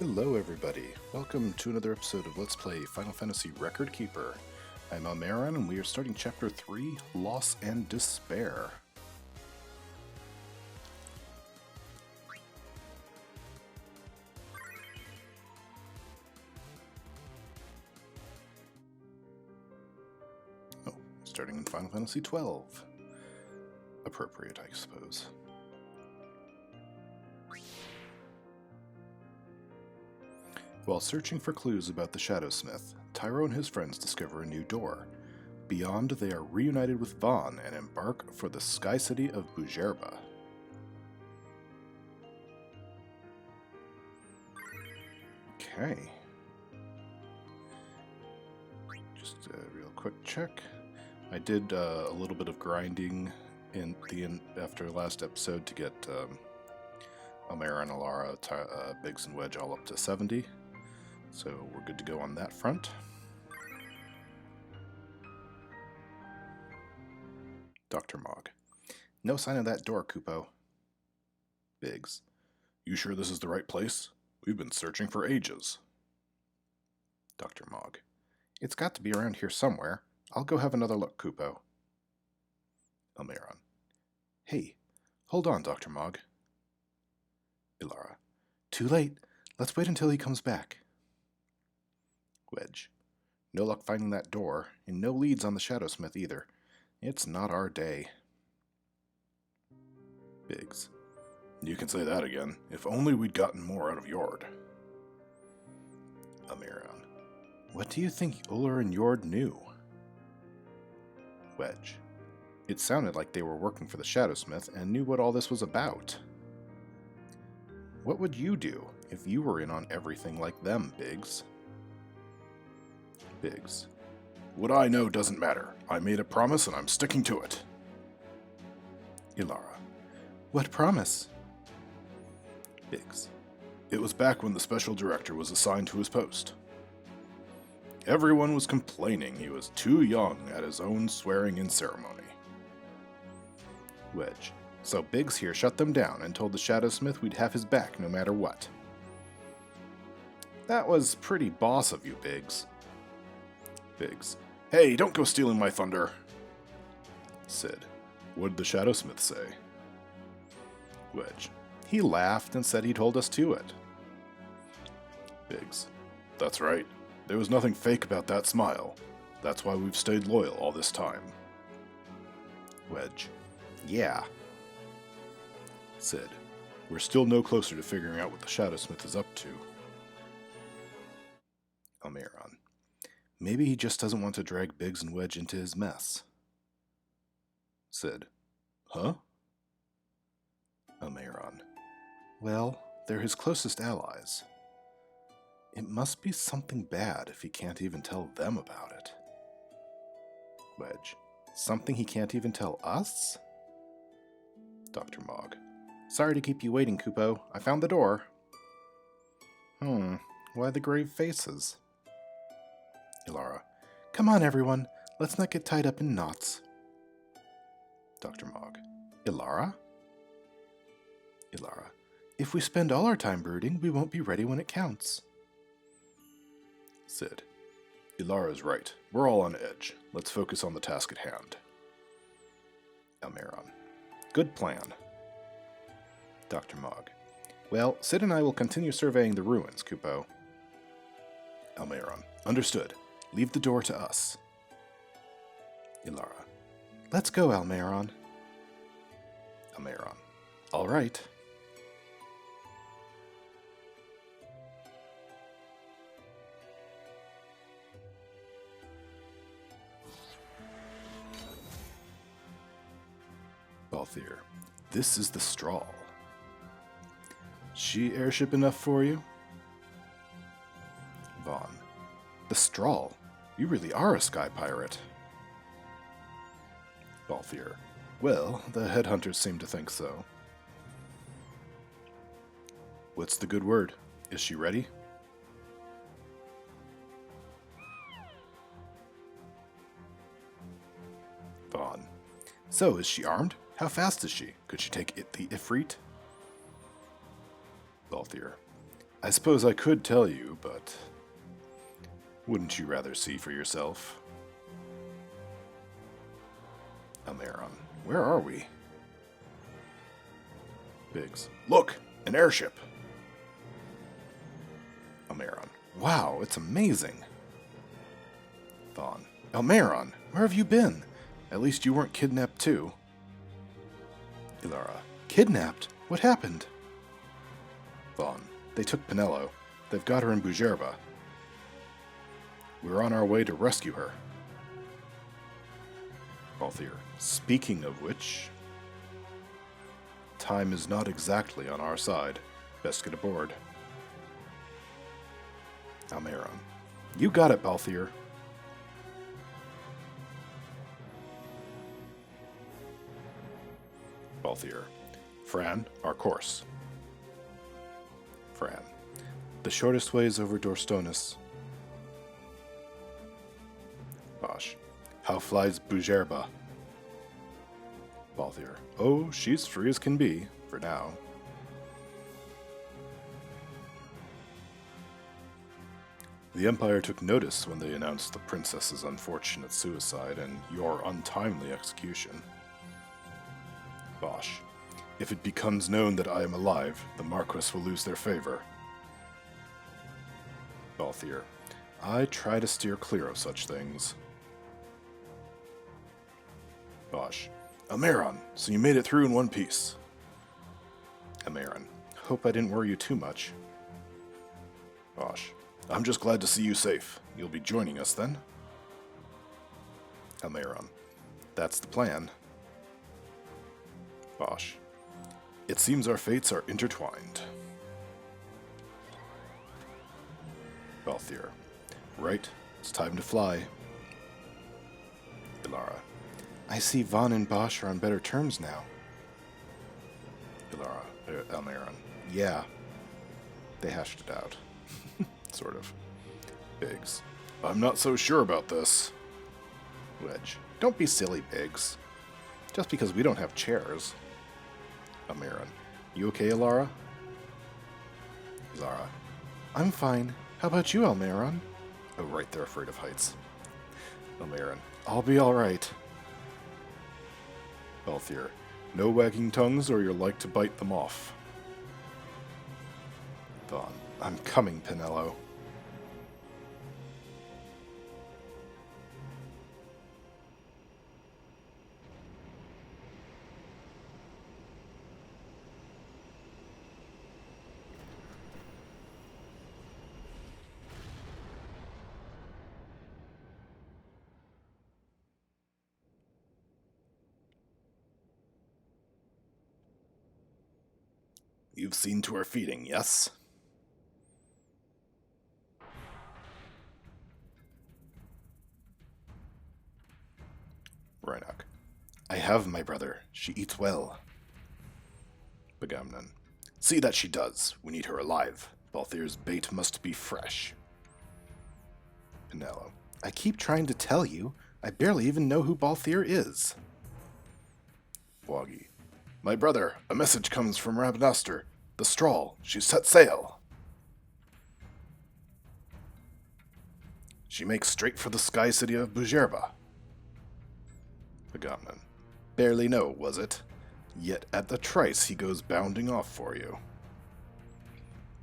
Hello everybody, welcome to another episode of Let's Play Final Fantasy Record Keeper. I'm Almaeron and we are starting Chapter 3, Loss and Despair. Oh, starting in Final Fantasy 12. Appropriate, I suppose. While searching for clues about the Shadowsmith, Tyro and his friends discover a new door. Beyond, they are reunited with Vaughn and embark for the sky city of Bujerba. Okay. Just a real quick check. I did a little bit of grinding after last episode to get Almaeron, Alara, Biggs, and Wedge all up to 70. So we're good to go on that front. Dr. Mog. No sign of that door, Kupo. Biggs. You sure this is the right place? We've been searching for ages. Dr. Mog. It's got to be around here somewhere. I'll go have another look, Kupo. Almaeron. Hey, hold on, Dr. Mog. Ilara. Too late. Let's wait until he comes back. Wedge. No luck finding that door, and no leads on the Shadowsmith either. It's not our day. Biggs. You can say that again. If only we'd gotten more out of Yord. Almaeron. What do you think Uller and Yord knew? Wedge. It sounded like they were working for the Shadowsmith and knew what all this was about. What would you do if you were in on everything like them, Biggs? Biggs. What I know doesn't matter. I made a promise and I'm sticking to it. Ilara. What promise? Biggs. It was back when the special director was assigned to his post. Everyone was complaining he was too young at his own swearing-in ceremony. Wedge. So Biggs here shut them down and told the Shadowsmith we'd have his back no matter what. That was pretty boss of you, Biggs. Biggs. Hey, don't go stealing my thunder. Sid. What'd the Shadowsmith say? Wedge. He laughed and said he'd hold us to it. Biggs. That's right. There was nothing fake about that smile. That's why we've stayed loyal all this time. Wedge. Yeah. Sid. We're still no closer to figuring out what the Shadowsmith is up to. Almaeron. Maybe he just doesn't want to drag Biggs and Wedge into his mess. Sid. Huh? Almaeron. Well, they're his closest allies. It must be something bad if he can't even tell them about it. Wedge. Something he can't even tell us? Dr. Mog. Sorry to keep you waiting, Kupo. I found the door. Why the grave faces? Ilara. Come on, everyone. Let's not get tied up in knots. Dr. Mog. Ilara? Ilara. If we spend all our time brooding, we won't be ready when it counts. Sid. Ilara's right. We're all on edge. Let's focus on the task at hand. Almaeron. Good plan. Dr. Mog. Well, Sid and I will continue surveying the ruins, Kupo. Almaeron. Understood. Leave the door to us. Ilara. Let's go, Almaeron. Almaeron. All right. Balthier. This is the Strahl. She airship enough for you? Vaughn. The Strahl? You really are a sky pirate. Balthier. Well, the headhunters seem to think so. What's the good word? Is she ready? Vaughn. So, is she armed? How fast is she? Could she take the Ifrit? Balthier. I suppose I could tell you, but wouldn't you rather see for yourself? Almaeron, where are we? Biggs, look! An airship! Almaeron, wow, it's amazing! Vaughn, Almaeron, where have you been? At least you weren't kidnapped too. Ilara, kidnapped? What happened? Vaughn, they took Penelo. They've got her in Bujerba. We're on our way to rescue her. Balthier, speaking of which, time is not exactly on our side. Best get aboard. Almaeron, you got it, Balthier. Balthier, Fran, our course. Fran, the shortest way is over Dorstonis. Basch, how flies Bujerba? Balthier, oh, she's free as can be, for now. The Empire took notice when they announced the princess's unfortunate suicide and your untimely execution. Basch, if it becomes known that I am alive, the Marquis will lose their favor. Balthier, I try to steer clear of such things. Basch, Almaeron, so you made it through in one piece. Almaeron, hope I didn't worry you too much. Basch, I'm just glad to see you safe. You'll be joining us then? Almaeron, that's the plan. Basch, it seems our fates are intertwined. Balthier, right, it's time to fly. Ilara, I see Vaughn and Basch are on better terms now. Almaeron, yeah, they hashed it out. Sort of. Biggs, I'm not so sure about this. Wedge, don't be silly, Biggs. Just because we don't have chairs. Almaeron, you okay, Ilara? Zara, I'm fine. How about you, Almaeron? Oh, right, they're afraid of heights. Almaeron, I'll be alright. Balthier, no wagging tongues or you're like to bite them off. Vaughn, I'm coming, Penelo. You've seen to her feeding, yes? Reinach, I have, my brother. She eats well. Begamnon, see that she does. We need her alive. Balthier's bait must be fresh. Penelo, I keep trying to tell you. I barely even know who Balthier is. Woggy, my brother, a message comes from Rabnoster. The Strahl, she's set sail. She makes straight for the sky city of Bujerba. Begamnon, barely know, was it? Yet at the trice he goes bounding off for you.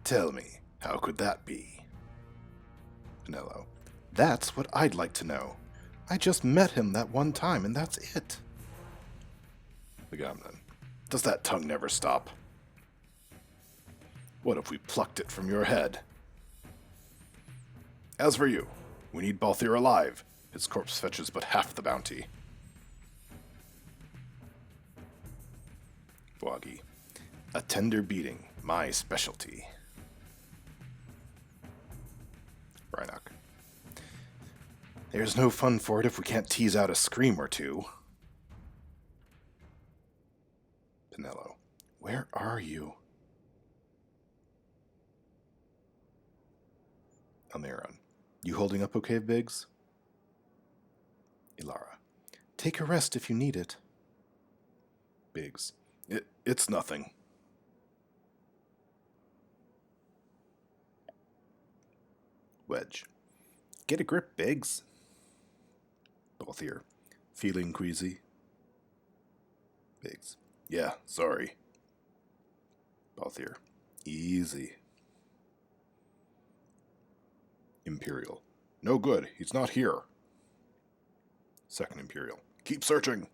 Tell me, how could that be? Penelo, that's what I'd like to know. I just met him that one time, and that's it. Begamnon, does that tongue never stop? What if we plucked it from your head? As for you, we need Balthier alive. His corpse fetches but half the bounty. Woggy, a tender beating, my specialty. Reinach, there's no fun for it if we can't tease out a scream or two. Penelo, where are you? Almaeron, you holding up okay, Biggs? Ilara, take a rest if you need it. Biggs, it's nothing. Wedge. Get a grip, Biggs. Balthier. Feeling queasy? Biggs. Yeah, sorry. Balthier. Easy. Imperial. No good, he's not here. Second Imperial. Keep searching.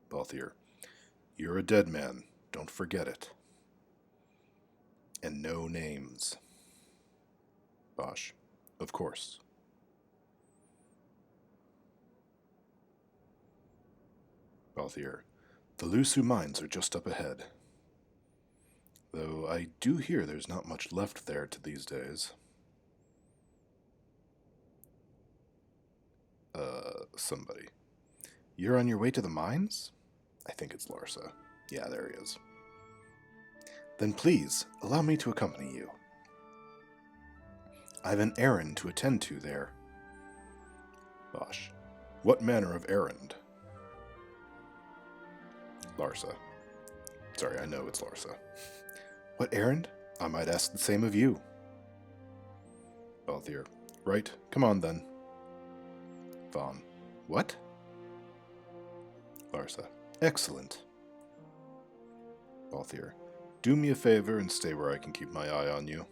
Balthier. You're a dead man. Don't forget it. And no names. Basch. Of course. Balthier. The Lusu mines are just up ahead. Though I do hear there's not much left there to these days. Somebody. You're on your way to the mines? I think it's Larsa. Yeah, there he is. Then please, allow me to accompany you. I've an errand to attend to there. Basch. What manner of errand? Larsa. Sorry, I know it's Larsa. What errand? I might ask the same of you. Balthier. Right, come on then. Vaughn. What? Larsa. Excellent. Balthier. Do me a favor and stay where I can keep my eye on you.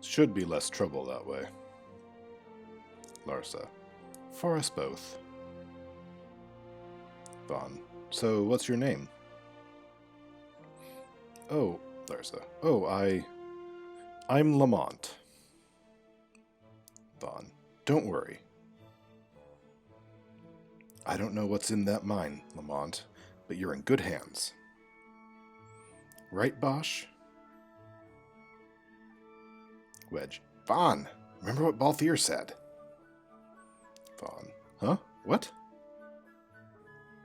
Should be less trouble that way. Larsa. For us both. Vaughn. So, what's your name? Oh, Larsa. Oh, I'm Lamont. Vaughn. Don't worry. I don't know what's in that mine, Lamont, but you're in good hands. Right, Basch? Wedge. Vaughn, remember what Balthier said? Vaughn. Huh? What?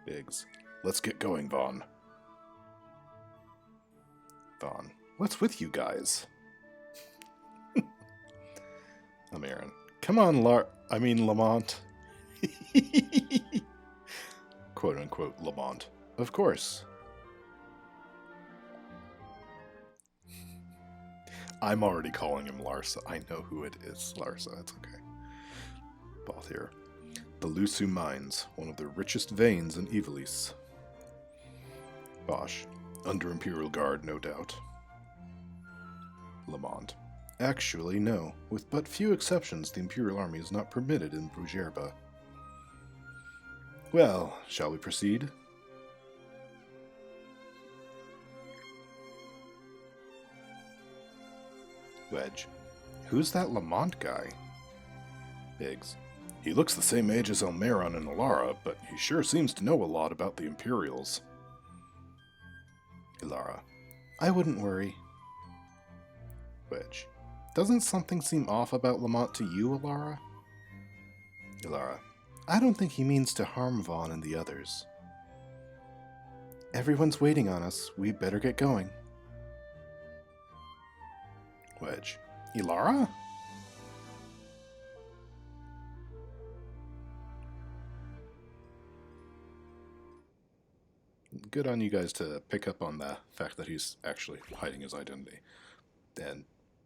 Biggs. Let's get going, Vaughn. Vaughn. What's with you guys? Almaeron. Come on, Lamont. Quote-unquote Lamont. Of course. I'm already calling him Larsa. I know who it is. Larsa, that's okay. Balthier. The Lusu mines, one of the richest veins in Ivalice. Basch. Under Imperial Guard, no doubt. Lamont. Actually, no. With but few exceptions, the Imperial Army is not permitted in Bujerba. Well, shall we proceed? Wedge. Who's that Lamont guy? Biggs. He looks the same age as Almaeron and Ilara, but he sure seems to know a lot about the Imperials. Ilara. I wouldn't worry. Wedge. Doesn't something seem off about Lamont to you, Ilara? Ilara. I don't think he means to harm Vaughn and the others. Everyone's waiting on us. We'd better get going. Wedge. Ilara? Good on you guys to pick up on the fact that he's actually hiding his identity. And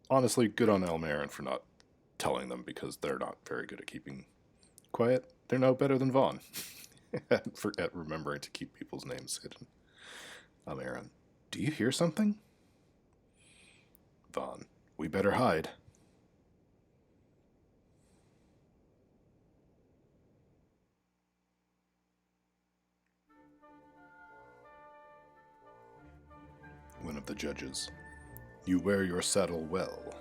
honestly, good on Almaeron for not telling them, because they're not very good at keeping quiet. They're no better than Vaughn at remembering to keep people's names hidden. Almaeron. Do you hear something? Vaughn. We better hide. One of the judges. You wear your saddle well.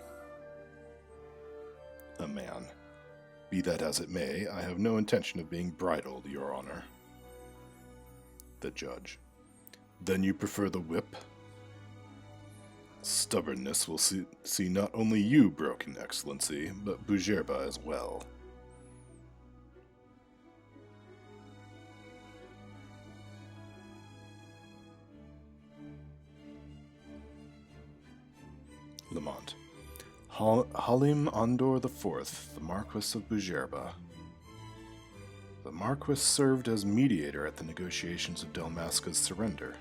A man. Be that as it may, I have no intention of being bridled, Your Honor. The judge. Then you prefer the whip? Stubbornness will see not only you broken, Excellency, but Bujerba as well. Lamont. Halim Andor IV, the Marquis of Bujerba. The Marquis served as mediator at the negotiations of Dalmasca's surrender.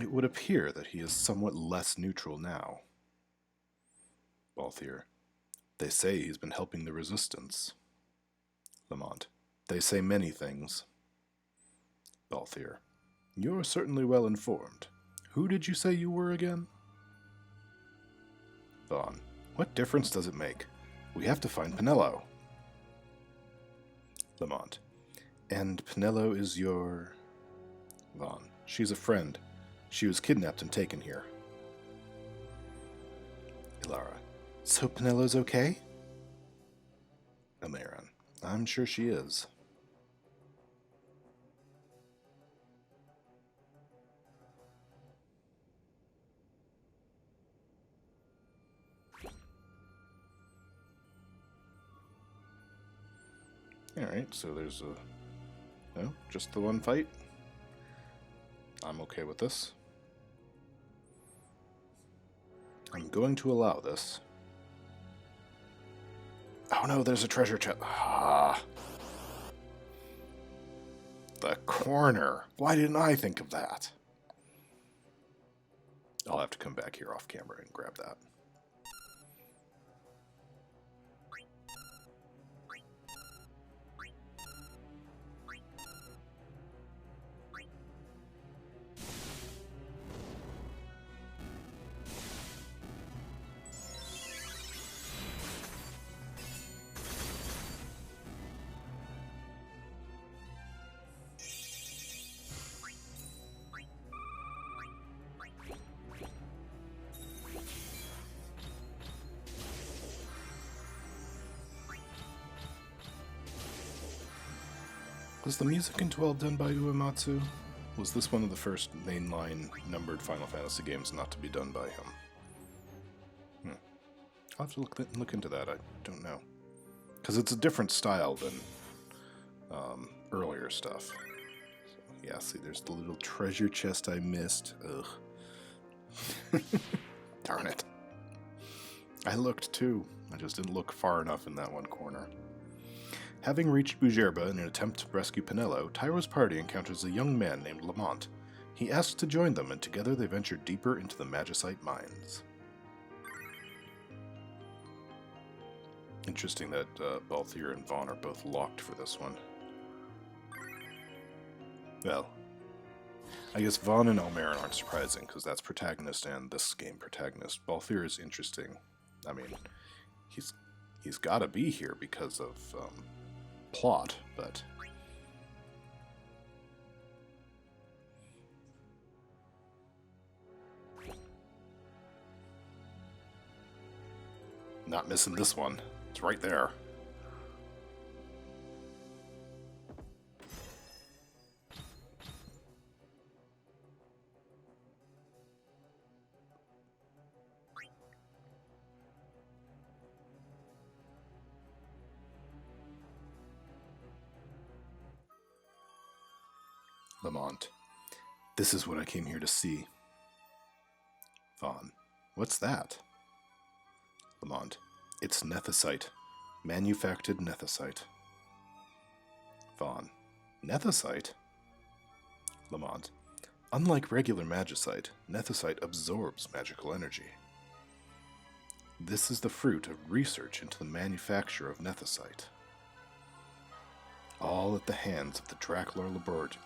It would appear that he is somewhat less neutral now. Balthier. They say he's been helping the resistance. Lamont. They say many things. Balthier. You're certainly well informed. Who did you say you were again? Vaughn. What difference does it make? We have to find Penelo. Lamont. And Penelo is your... Vaughn. She's a friend. She was kidnapped and taken here. Ilara. So Penelo's okay? Almaeron. I'm sure she is. Alright, so there's a... No, just the one fight. I'm okay with this. I'm going to allow this. Oh no, there's a treasure chest. Ah. The corner. Why didn't I think of that? I'll have to come back here off camera and grab that. Was the music in 12 done by Uematsu? Was this one of the first mainline numbered Final Fantasy games not to be done by him? I'll have to look into that, I don't know. Because it's a different style than earlier stuff. So, yeah, see, there's the little treasure chest I missed. Ugh. Darn it. I looked too. I just didn't look far enough in that one corner. Having reached Bujerba in an attempt to rescue Penelo, Tyro's party encounters a young man named Lamont. He asks to join them, and together they venture deeper into the Magicite mines. Interesting that Balthier and Vaughn are both locked for this one. Well, I guess Vaughn and Almaeron aren't surprising, because that's protagonist and this game protagonist. Balthier is interesting. I mean, he's got to be here because of plot, but... Not missing this one. It's right there. Lamont. This is what I came here to see. Vaughn. What's that? Lamont. It's nethicite. Manufactured nethicite. Vaughn. Nethicite? Lamont. Unlike regular magicite, nethicite absorbs magical energy. This is the fruit of research into the manufacture of nethicite. All at the hands of the Dracula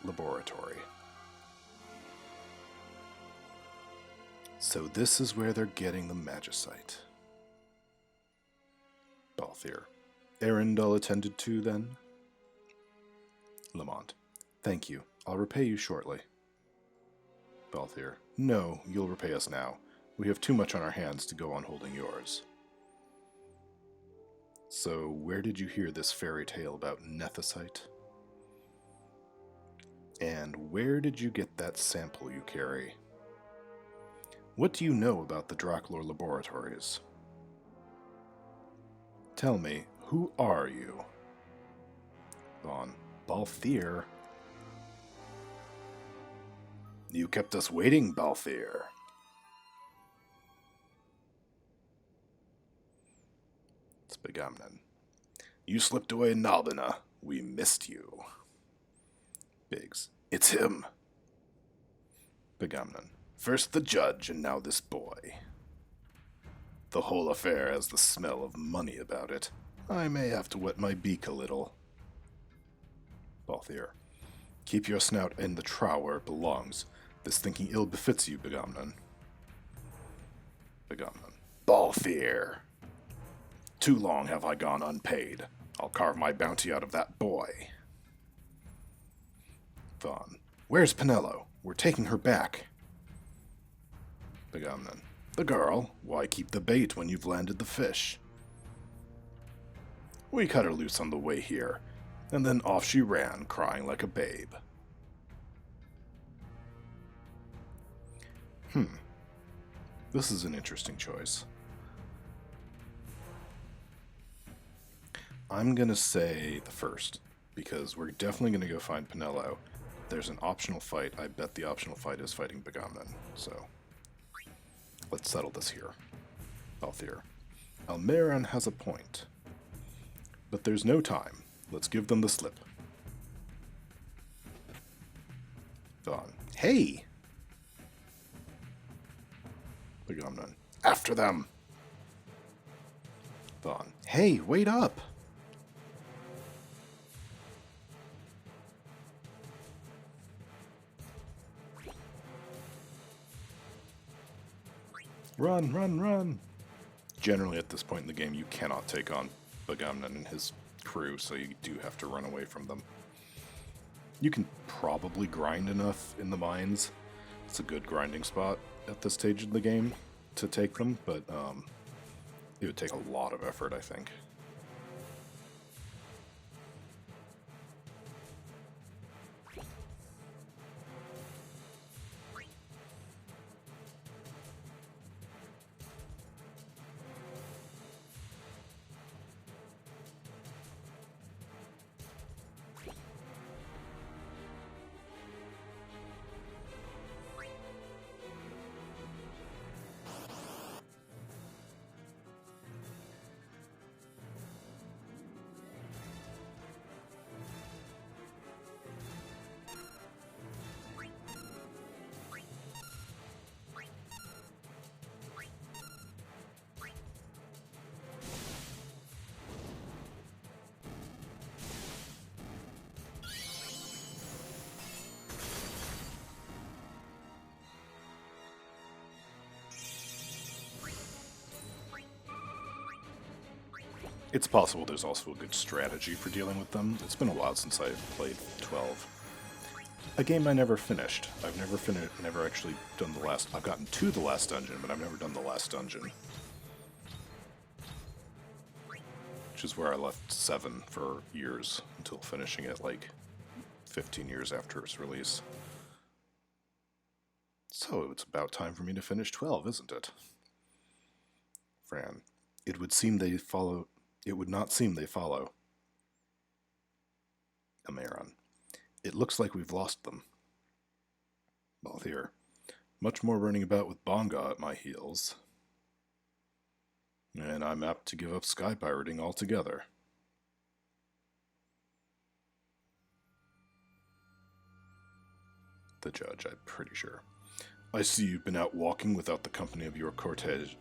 Laboratory. So this is where they're getting the magicite. Balthier. Errand all attended to, then? Lamont. Thank you. I'll repay you shortly. Balthier. No, you'll repay us now. We have too much on our hands to go on holding yours. So, where did you hear this fairy tale about nethicite? And where did you get that sample you carry? What do you know about the Dracula Laboratories? Tell me, who are you? Vaughn. Balthier. You kept us waiting, Balthier. It's Begamnon. You slipped away in Nalbina. We missed you. Biggs. It's him. Begamnon. First the judge, and now this boy. The whole affair has the smell of money about it. I may have to wet my beak a little. Balthier. Keep your snout in the trough where it belongs. This thinking ill befits you, Begamnon. Begamnon. Balthier! Too long have I gone unpaid. I'll carve my bounty out of that boy. Thon. Where's Penelo? We're taking her back. Begamnon. The girl? Why keep the bait when you've landed the fish? We cut her loose on the way here, and then off she ran, crying like a babe. This is an interesting choice. I'm going to say the first, because we're definitely going to go find Penelo. There's an optional fight. I bet the optional fight is fighting Begamnon, so let's settle this here. Balthier. Almaeron has a point. But there's no time. Let's give them the slip. Thon. Hey! Begamnon. After them! Thon. Hey, wait up! Run, run, run! Generally at this point in the game you cannot take on Begamnon and his crew, so you do have to run away from them. You can probably grind enough in the mines. It's a good grinding spot at this stage of the game to take them, but it would take a lot of effort, I think. It's possible there's also a good strategy for dealing with them. It's been a while since I've played 12. A game I never finished. I've never actually done the last... I've gotten to the last dungeon, but I've never done the last dungeon. Which is where I left 7 for years, until finishing it like 15 years after its release. So it's about time for me to finish 12, isn't it? Fran. It would seem they follow... It would not seem they follow. Almaeron. It looks like we've lost them. Balthier. Much more running about with Bonga at my heels. And I'm apt to give up sky pirating altogether. The judge, I'm pretty sure. I see you've been out walking without the company of your cortege,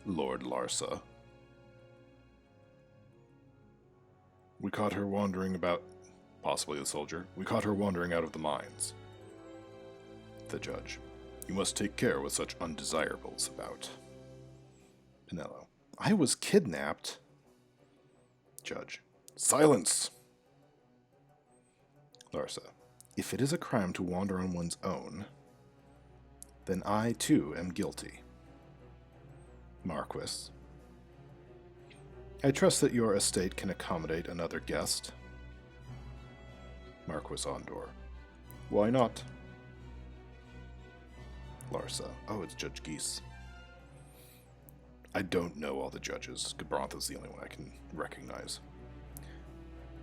Lord Larsa. We caught her wandering about, possibly the soldier. We caught her wandering out of the mines. The judge. You must take care with such undesirables about. Penelo. I was kidnapped. Judge. Silence! Larsa. If it is a crime to wander on one's own, then I too am guilty. Marquis. I trust that your estate can accommodate another guest. Marquis Ondor. Why not? Larsa. Oh, it's Judge Geese. I don't know all the judges. Gabrontha's the only one I can recognize.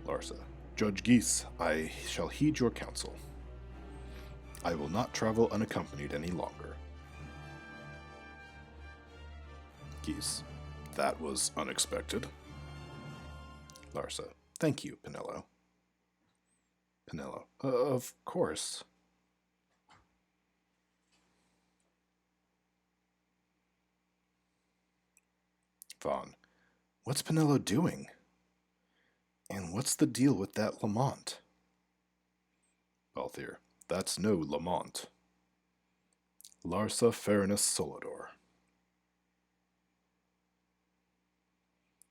Larsa. Judge Geese, I shall heed your counsel. I will not travel unaccompanied any longer. Geese. That was unexpected. Larsa. Thank you, Penelo. Penelo. Of course. Vaughn. What's Penelo doing? And what's the deal with that Lamont? Balthier. That's no Lamont. Larsa Farinus Solidor.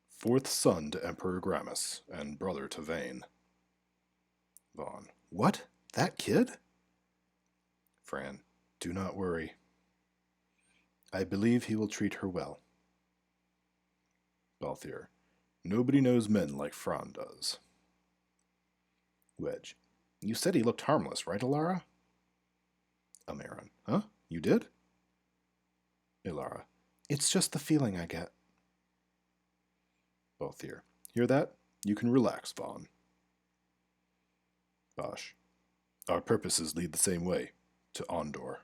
Fourth son to Emperor Gramus, and brother to Vane. Vaughn. What? That kid? Fran. Do not worry. I believe he will treat her well. Balthier. Nobody knows men like Fran does. Wedge. You said he looked harmless, right, Ilara? Almaeron. Huh? You did? Ilara. It's just the feeling I get. Balthier. Hear that? You can relax, Vaughn. Basch. Our purposes lead the same way, to Ondor.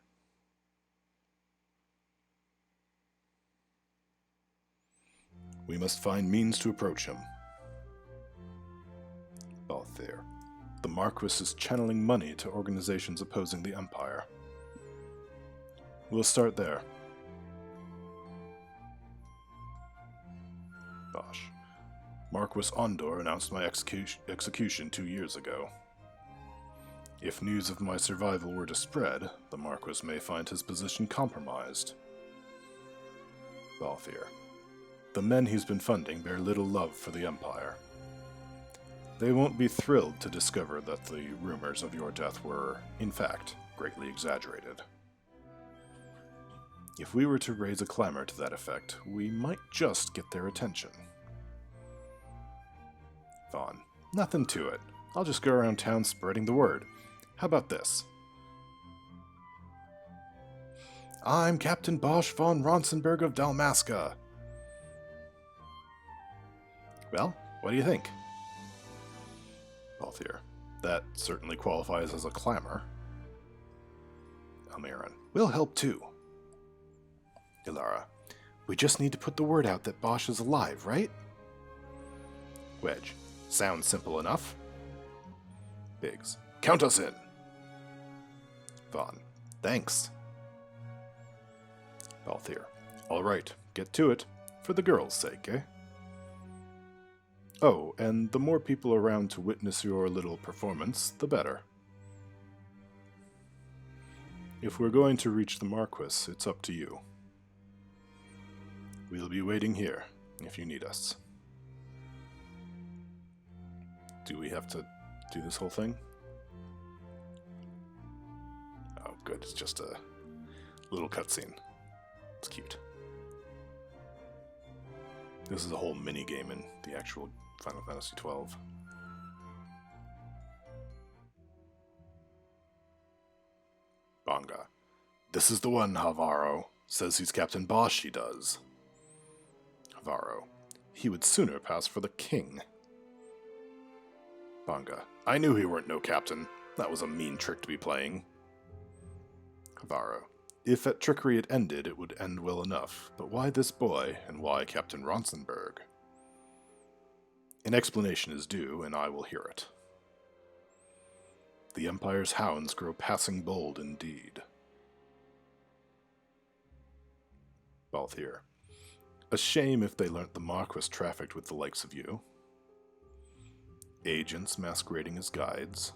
We must find means to approach him. Balthier. The Marquis is channeling money to organizations opposing the Empire. We'll start there. Basch. Marquis Ondor announced my execution 2 years ago. If news of my survival were to spread, the Marquis may find his position compromised. Balthier. The men he's been funding bear little love for the Empire. They won't be thrilled to discover that the rumors of your death were, in fact, greatly exaggerated. If we were to raise a clamor to that effect, we might just get their attention. Vaughn. Nothing to it. I'll just go around town spreading the word. How about this? I'm Captain Basch von Ronsenberg of Dalmasca. Well, what do you think? Balthier. That certainly qualifies as a clamor. Almaeron. We'll help too. Ilara. We just need to put the word out that Basch is alive, right? Wedge. Sounds simple enough. Biggs. Count us in. Vaughn. Thanks. Balthier. All right, get to it. For the girl's sake, eh? Oh, and the more people around to witness your little performance, the better. If we're going to reach the Marquis, it's up to you. We'll be waiting here, if you need us. Do we have to do this whole thing? Oh, good, it's just a little cutscene. It's cute. This is a whole mini-game in the actual Final Fantasy XII. Banga. This is the one, Havaro. Says he's Captain Basch, he does. Havaro. He would sooner pass for the king. Banga. I knew he weren't no captain. That was a mean trick to be playing. Havaro. If at trickery it ended, it would end well enough. But why this boy, and why Captain Ronsenberg? An explanation is due, and I will hear it. The Empire's hounds grow passing bold indeed. Balthier. A shame if they learnt the Marquis trafficked with the likes of you. Agents masquerading as guides.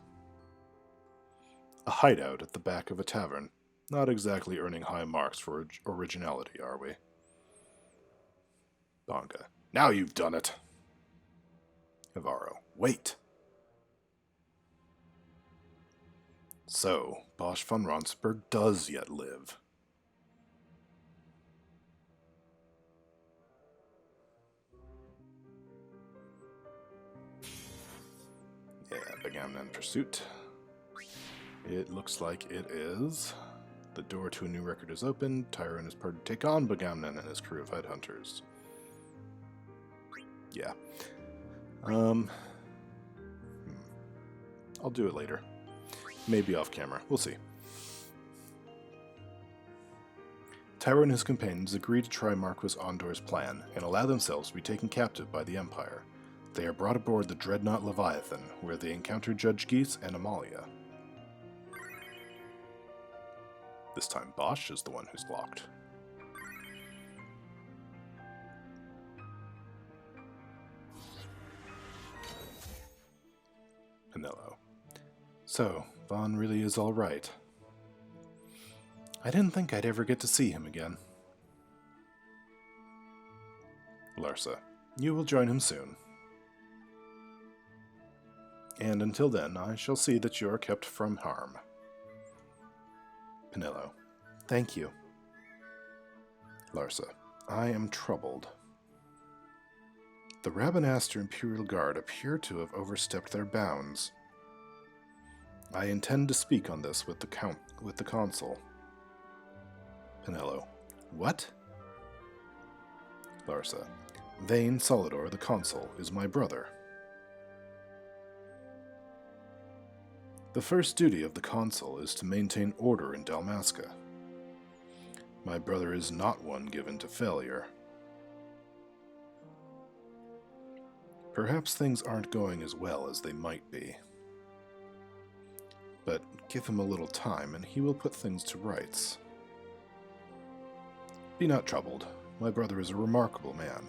A hideout at the back of a tavern. Not exactly earning high marks for originality, are we? Banga. Now you've done it! Havaro. Wait! So, Basch von Ronsenberg does yet live. Yeah, Bagamnon in pursuit. It looks like it is. The door to a new record is open. Tyra and his party take on Bagamnon and his crew of headhunters. Yeah. I'll do it later. Maybe off camera. We'll see. Tyra and his companions agree to try Marquis Ondor's plan and allow themselves to be taken captive by the Empire. They are brought aboard the Dreadnought Leviathan, where they encounter Judge Geese and Amalia. This time Basch is the one who's locked. Penelo. So, Vaughn really is all right. I didn't think I'd ever get to see him again. Larsa. You will join him soon. And until then, I shall see that you are kept from harm. Penelo. Thank you. Larsa. I am troubled. The Rabanastre Imperial Guard appear to have overstepped their bounds. I intend to speak on this with the consul. Penelo. What? Larsa. Vane Solidor, the consul, is my brother. The first duty of the consul is to maintain order in Dalmasca. My brother is not one given to failure. Perhaps things aren't going as well as they might be. But give him a little time and he will put things to rights. Be not troubled. My brother is a remarkable man.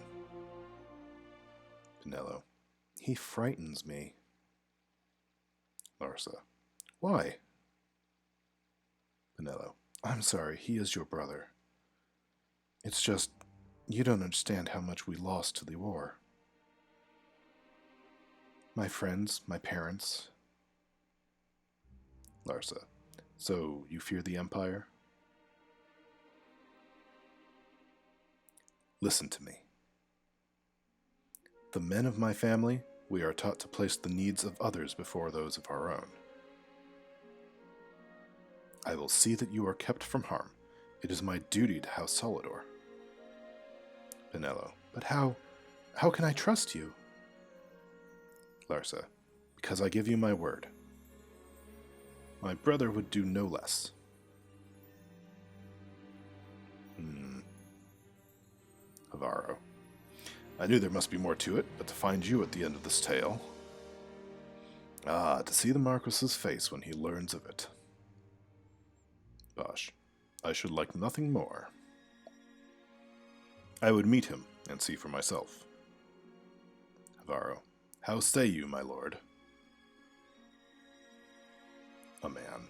Penelo. He frightens me. Larsa. Why? Penelo. I'm sorry, he is your brother. It's just, you don't understand how much we lost to the war. My friends, my parents. Larsa. So, you fear the Empire? Listen to me. The men of my family, we are taught to place the needs of others before those of our own. I will see that you are kept from harm. It is my duty to House Solidor. Penelo. But how can I trust you? Larsa. Because I give you my word. My brother would do no less. Avaro. I knew there must be more to it, but to find you at the end of this tale. Ah, to see the Marquis's face when he learns of it. Basch. I should like nothing more. I would meet him and see for myself. Avaro. How say you, my lord? A man.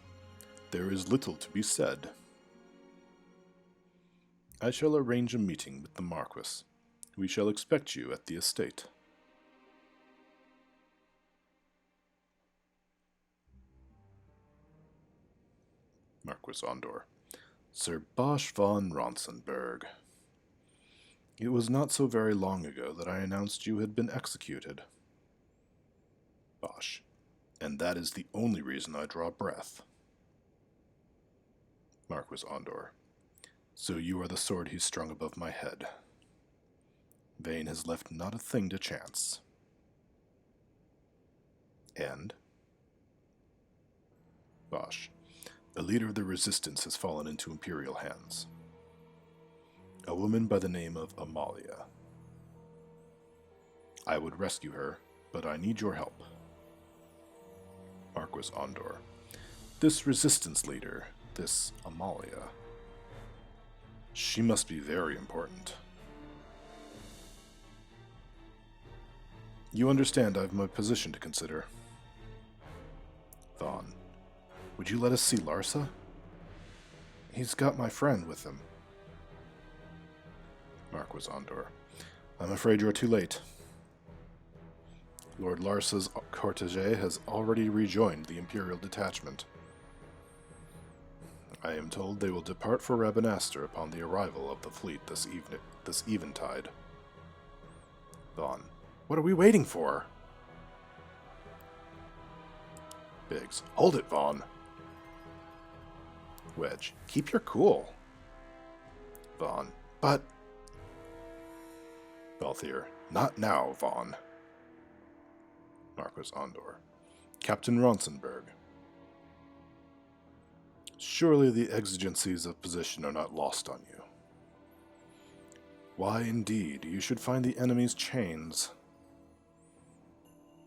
There is little to be said. I shall arrange a meeting with the Marquis. We shall expect you at the estate. Marquis Ondor. Sir Basch von Ronsenberg. It was not so very long ago that I announced you had been executed. Basch. And that is the only reason I draw breath. Marquis Ondor. So you are the sword he strung above my head. Vane has left not a thing to chance. And? Basch. A leader of the resistance has fallen into Imperial hands. A woman by the name of Amalia. I would rescue her, but I need your help. Marquis Ondor. This resistance leader, this Amalia, she must be very important. You understand I have my position to consider. Vaughn. Would you let us see Larsa? He's got my friend with him. Marquis Ondor. I'm afraid you're too late. Lord Larsa's cortege has already rejoined the Imperial detachment. I am told they will depart for Rabanastre upon the arrival of the fleet this eventide. Vaughn. What are we waiting for? Biggs. Hold it, Vaughn. Wedge. Keep your cool. Vaughn. But... Balthier. Not now, Vaughn. Marquis Ondor. Captain Ronsenberg. Surely the exigencies of position are not lost on you. Why, indeed, you should find the enemy's chains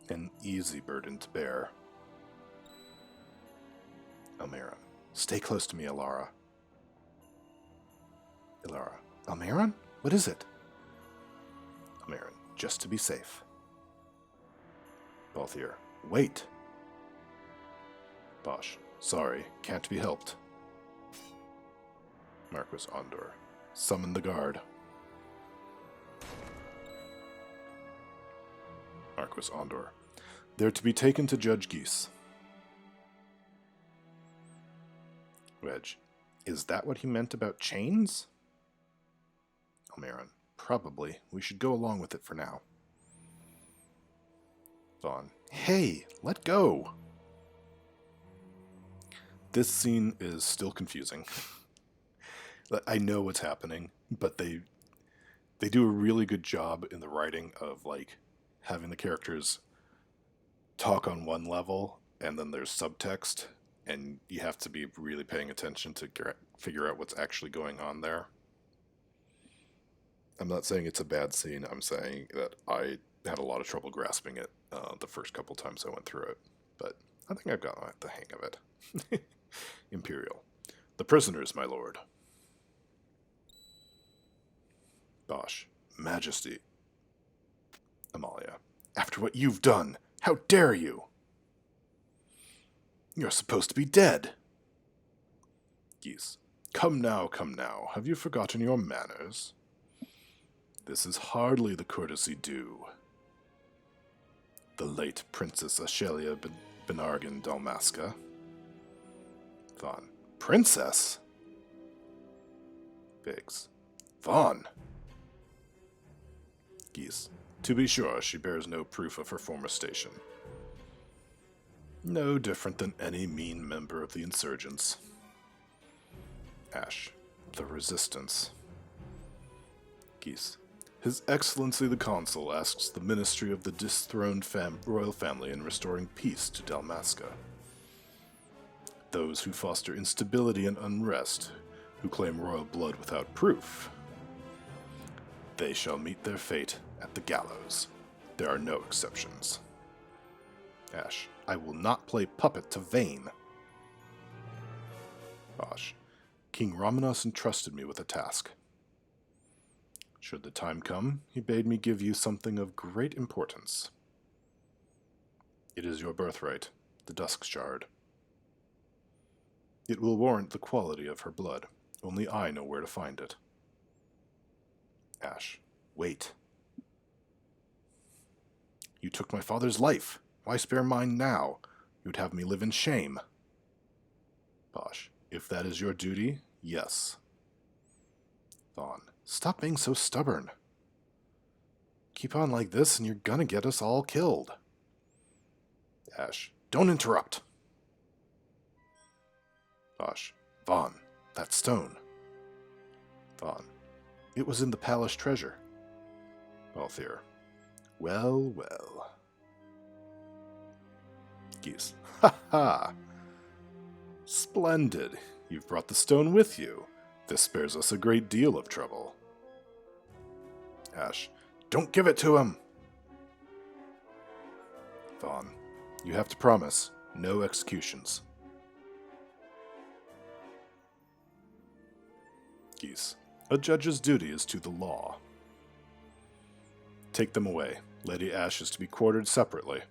an easy burden to bear. Almaeron. Stay close to me, Ilara. Ilara. Almaeron? What is it? Almaeron. Just to be safe. Balthier. Wait. Basch. Sorry, can't be helped. Marquis Andor. Summon the guard. Marquis Andor. They're to be taken to Judge Geese. Wedge. Is that what he meant about chains? Almaeron. Probably. We should go along with it for now. Vaughn. Hey, let go! This scene is still confusing. I know what's happening, but they do a really good job in the writing of, like, having the characters talk on one level, and then there's subtext, and you have to be really paying attention to figure out what's actually going on there. I'm not saying it's a bad scene, I'm saying that I had a lot of trouble grasping it the first couple times I went through it, but I think I've gotten the hang of it. Imperial. The prisoners, my lord. Basch. Majesty. Amalia. After what you've done, how dare you? You're supposed to be dead. Geese. Come now, have you forgotten your manners? This is hardly the courtesy due. The late Princess Ashelia Benargan Dalmasca. Vaughn. Princess? Biggs. Vaughn. Geese. To be sure, she bears no proof of her former station. No different than any mean member of the insurgents. Ashe. The Resistance. Geese. His Excellency the Consul asks the ministry of the dethroned royal family in restoring peace to Dalmasca. Those who foster instability and unrest, who claim royal blood without proof, they shall meet their fate at the gallows. There are no exceptions. Ashe. I will not play puppet to Vane. Basch. King Romanos entrusted me with a task. Should the time come, he bade me give you something of great importance. It is your birthright, the Dusk Shard. It will warrant the quality of her blood. Only I know where to find it. Ashe. Wait. You took my father's life. Why spare mine now? You'd have me live in shame. Basch. If that is your duty, yes. Vaughn. Stop being so stubborn. Keep on like this and you're gonna get us all killed. Ashe. Don't interrupt. Basch. Vaughn. That stone. Vaughn. It was in the palace treasure. Balthier. Well, well. Geese. Ha ha! Splendid. You've brought the stone with you. This spares us a great deal of trouble. Ashe. Don't give it to him! Vaughn. You have to promise. No executions. Geese. A judge's duty is to the law. Take them away. Lady Ashe is to be quartered separately.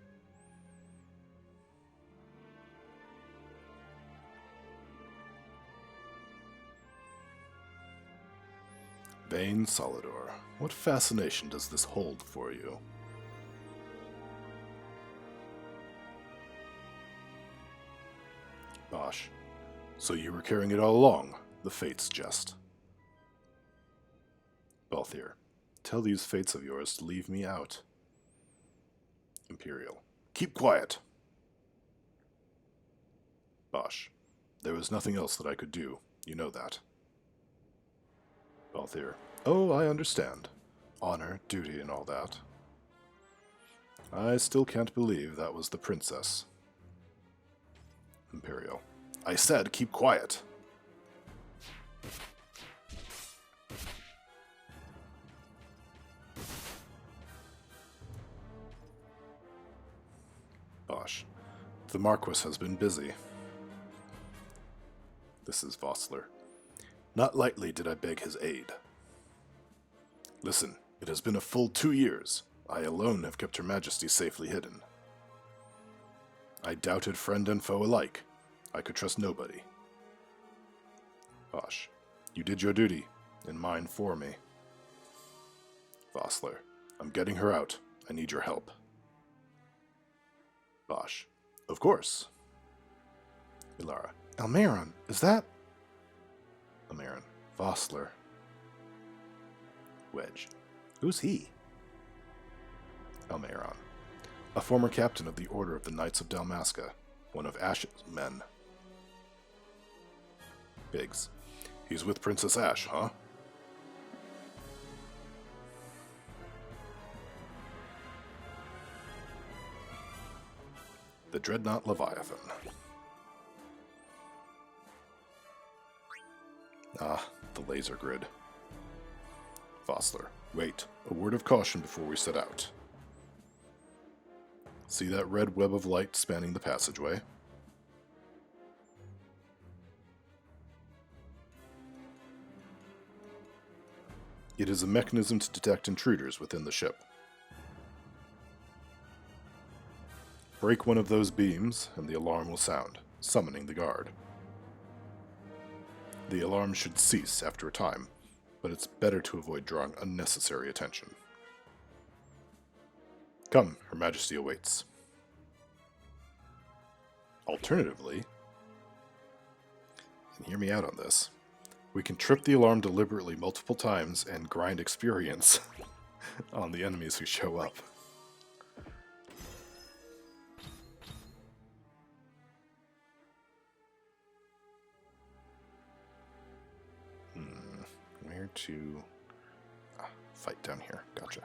Vane Solidor. What fascination does this hold for you? Basch. So you were carrying it all along. The fates jest. Balthier. Tell these fates of yours to leave me out. Imperial. Keep quiet. Basch. There was nothing else that I could do. You know that. Balthier. Oh, I understand. Honor, duty, and all that. I still can't believe that was the princess. Imperial. I said keep quiet. Basch. The Marquis has been busy. This is Vossler. Not lightly did I beg his aid. Listen, it has been a full 2 years. I alone have kept Her Majesty safely hidden. I doubted friend and foe alike. I could trust nobody. Basch, you did your duty, and mine for me. Vossler, I'm getting her out. I need your help. Basch, of course. Ilara, Almaeron, is that? Almaeron, Vossler. Wedge, who's he? Almaeron, a former captain of the Order of the Knights of Dalmasca, one of Ashe's men. Biggs, he's with Princess Ashe, huh? The Dreadnought Leviathan. Ah, the laser grid. Vossler, wait, a word of caution before we set out. See that red web of light spanning the passageway? It is a mechanism to detect intruders within the ship. Break one of those beams, and the alarm will sound, summoning the guard. The alarm should cease after a time, but it's better to avoid drawing unnecessary attention. Come, Her Majesty awaits. Alternatively, and hear me out on this, we can trip the alarm deliberately multiple times and grind experience on the enemies who show up. Where to... fight down here. Gotcha.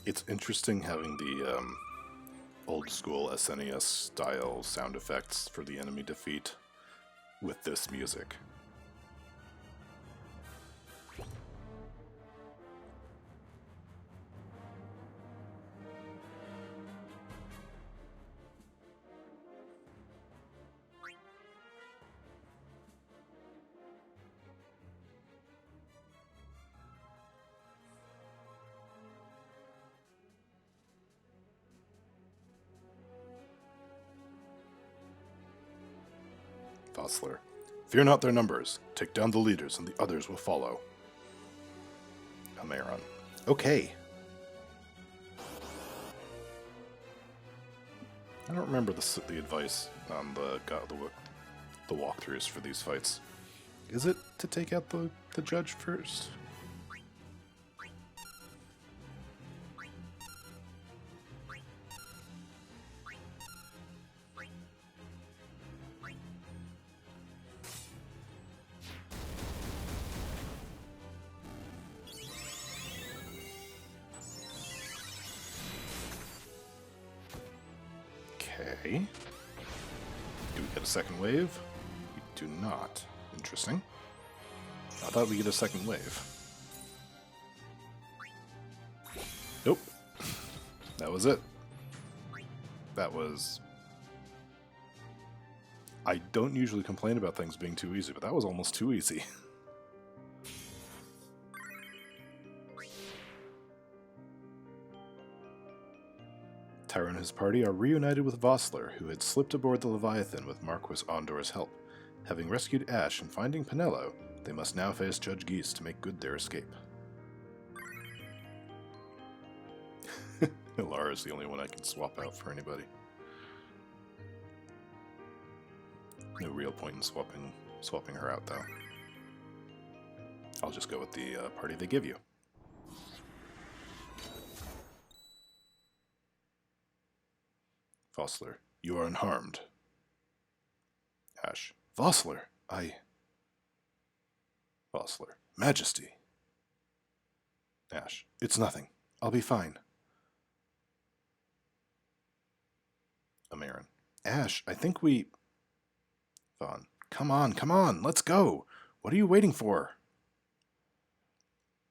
It's interesting having the old school SNES style sound effects for the enemy defeat with this music. Vossler, fear not their numbers. Take down the leaders, and the others will follow. Almaeron, okay. I don't remember the advice on the walkthroughs for these fights. Is it to take out the judge first? Okay. Do we get a second wave? We do not. Interesting. I thought we get a second wave. Nope. That was it. That was... I don't usually complain about things being too easy, but that was almost too easy. Tyro and his party are reunited with Vossler, who had slipped aboard the Leviathan with Marquis Ondor's help. Having rescued Ashe and finding Penelo, they must now face Judge Geese to make good their escape. Ilara is the only one I can swap out for anybody. No real point in swapping her out, though. I'll just go with the party they give you. Vossler, you are unharmed. Ashe, Vossler, Vossler, Majesty, Ashe. It's nothing. I'll be fine. Almaeron. Ashe, I think we... Vaughn. Come on, let's go. What are you waiting for?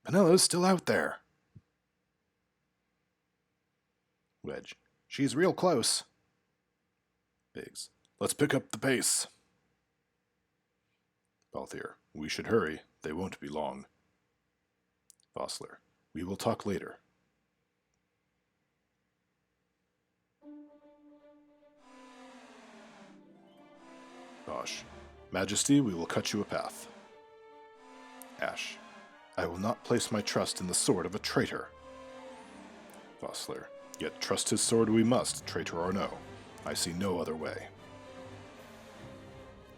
Penelo's still out there. Wedge. She's real close. Biggs. Let's pick up the pace. Balthier. We should hurry. They won't be long. Vossler. We will talk later. Basch. Majesty, we will cut you a path. Ashe. I will not place my trust in the sword of a traitor. Vossler. Yet trust his sword we must, traitor or no. I see no other way.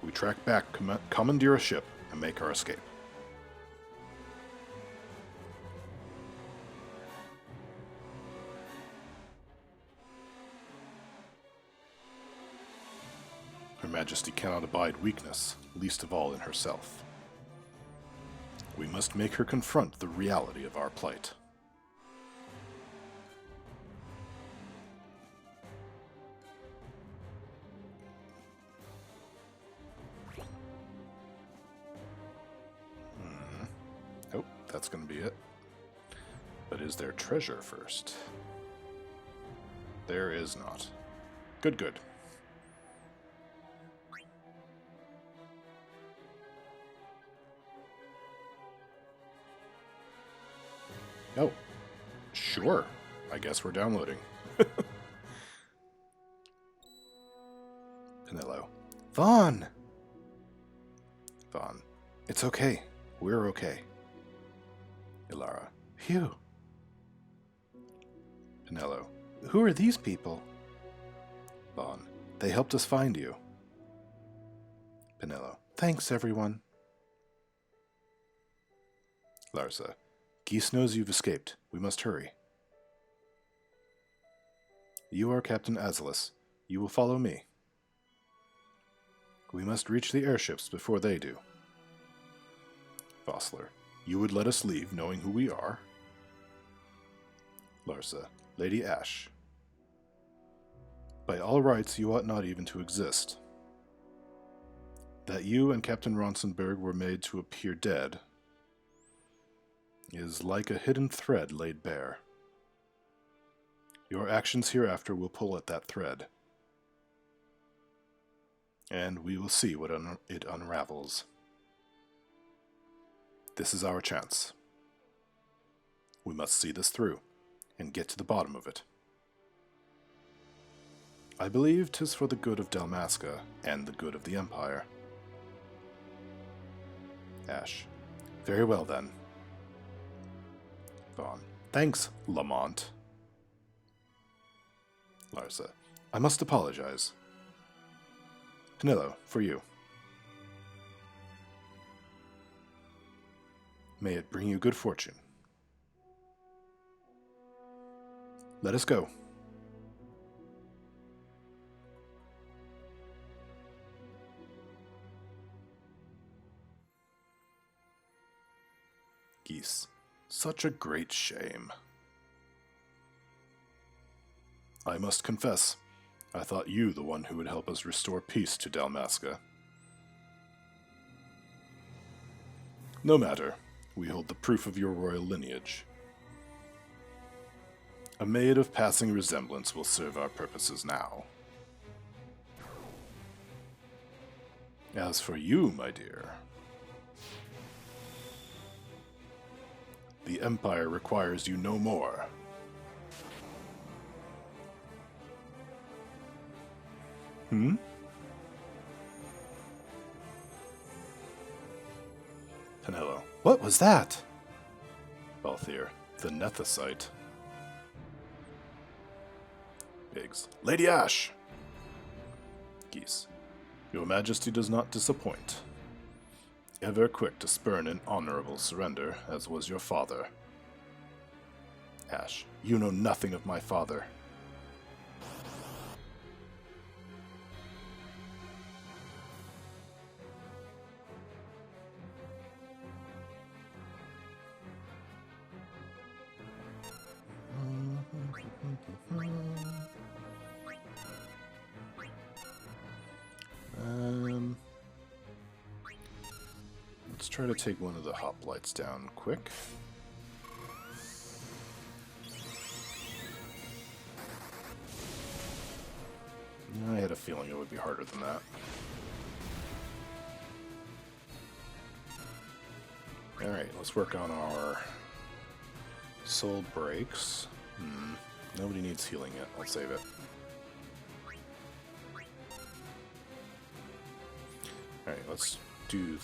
We track back, commandeer a ship, and make our escape. Her Majesty cannot abide weakness, least of all in herself. We must make her confront the reality of our plight. Oh, that's going to be it. But is there treasure first? There is not. Good. Oh, sure. I guess we're downloading. Penelo. Vaughn! Vaughn. It's okay. We're okay. Ilara. Phew. Penelo. Who are these people? Vaughn. They helped us find you. Penelo. Thanks, everyone. Larsa. Geese knows you've escaped. We must hurry. You are Captain Azalis. You will follow me. We must reach the airships before they do. Vossler. You would let us leave knowing who we are? Larsa. Lady Ashe. By all rights, you ought not even to exist. That you and Captain Ronsenberg were made to appear dead is like a hidden thread laid bare. Your actions hereafter will pull at that thread, and we will see what it unravels. This is our chance. We must see this through, and get to the bottom of it. I believe 'tis for the good of Dalmasca, and the good of the Empire. Ashe. Very well, then. Vaughn. Thanks, Lamont. Larsa. I must apologize. Penelo, for you. May it bring you good fortune. Let us go. Geese. Such a great shame. I must confess, I thought you the one who would help us restore peace to Dalmasca. No matter, we hold the proof of your royal lineage. A maid of passing resemblance will serve our purposes now. As for you, my dear, the Empire requires you no more. Penelo. What was that? Balthier. The Nethicite. Biggs. Lady Ashe! Geese. Your Majesty does not disappoint. Ever quick to spurn an honorable surrender, as was your father. Ashe. You know nothing of my father. Let's try to take one of the hoplites down quick. I had a feeling it would be harder than that. Alright, let's work on our soul breaks. Nobody needs healing yet. I'll save it. Alright, let's do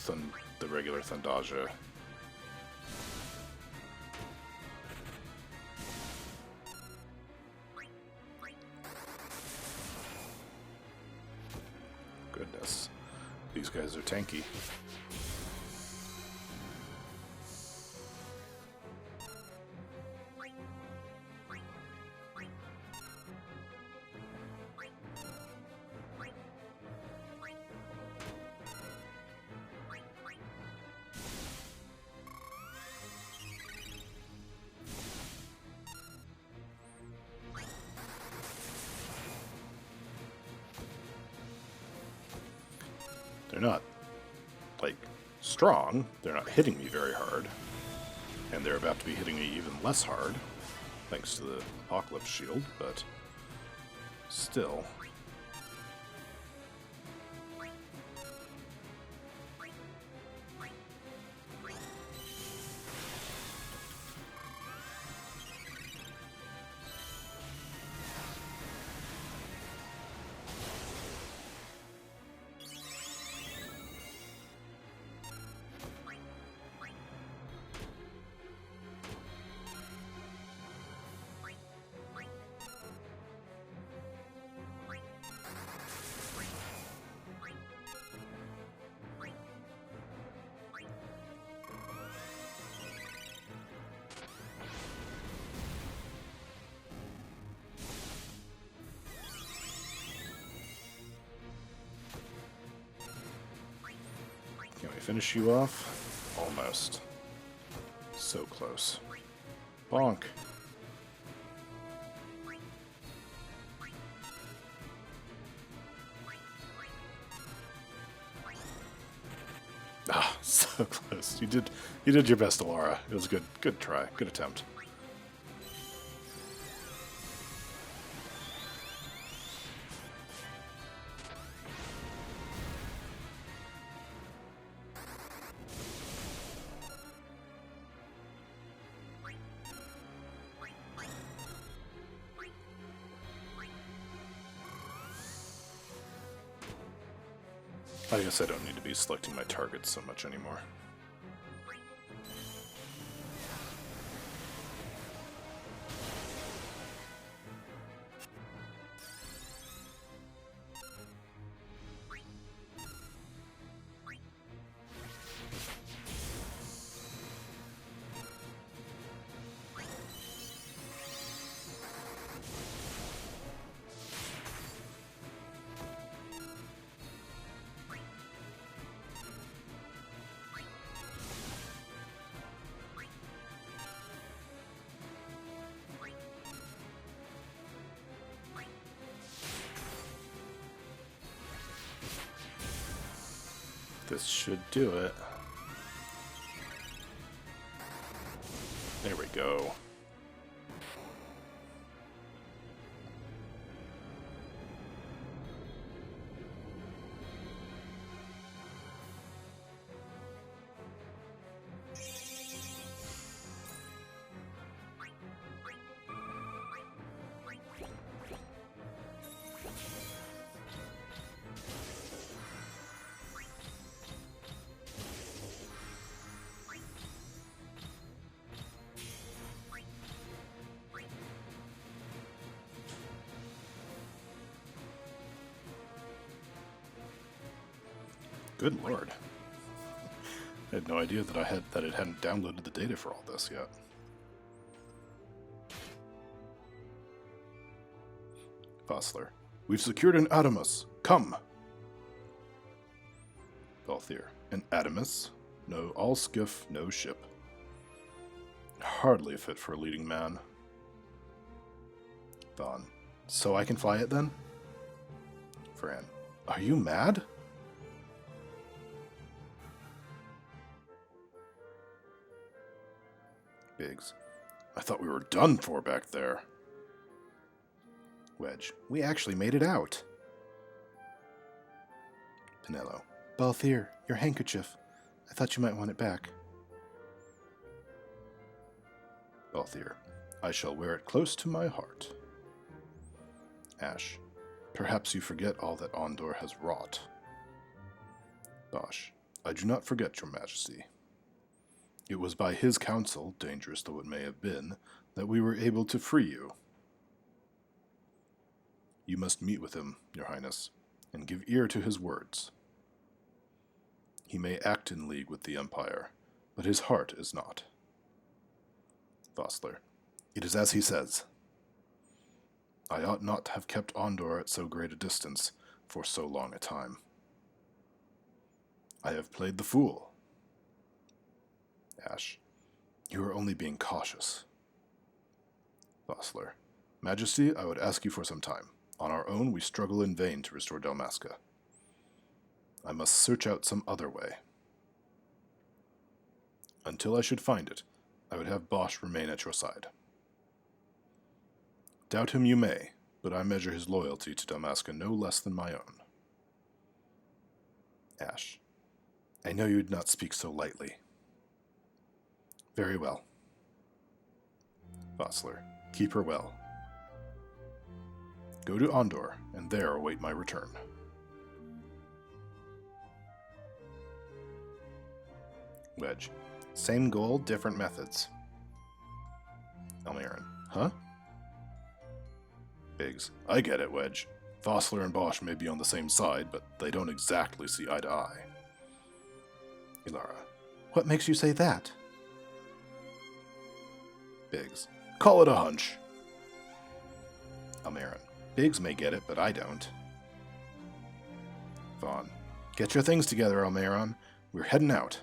the regular Thundaja. Goodness. These guys are tanky. They're not, like, strong. They're not hitting me very hard. And they're about to be hitting me even less hard, thanks to the Apocalypse Shield, but still. Can we finish you off? Almost. So close. Bonk. Ah, so close. You did your best, Alara. It was a good try. Good attempt. I guess I don't need to be selecting my targets so much anymore. This should do it. There we go. Good lord. I had no idea that it hadn't downloaded the data for all this yet. Vossler. We've secured an Adamus. Come! Balthier. An Adamus? No, all skiff, no ship. Hardly fit for a leading man. Thon. So I can fly it then? Fran. Are you mad? Biggs. I thought we were done for back there. Wedge. We actually made it out. Penelo. Balthier, your handkerchief. I thought you might want it back. Balthier. I shall wear it close to my heart. Ashe. Perhaps you forget all that Ondor has wrought. Basch. I do not forget, your majesty. It was by his counsel, dangerous though it may have been, that we were able to free you. You must meet with him, your highness, and give ear to his words. He may act in league with the Empire, but his heart is not. Vossler. It is as he says. I ought not to have kept Ondor at so great a distance for so long a time. I have played the fool. Ashe. You are only being cautious. Vossler. Majesty, I would ask you for some time. On our own, we struggle in vain to restore Dalmasca. I must search out some other way. Until I should find it, I would have Basch remain at your side. Doubt him you may, but I measure his loyalty to Dalmasca no less than my own. Ashe. I know you would not speak so lightly. Very well. Vossler. Keep her well. Go to Ondor, and there await my return. Wedge. Same goal, different methods. Almaeron. Huh? Biggs. I get it, Wedge. Vossler and Basch may be on the same side, but they don't exactly see eye to eye. Ilara. What makes you say that? Biggs. Call it a hunch. Almaeron. Biggs may get it, but I don't. Vaughn. Get your things together, Almaeron. We're heading out.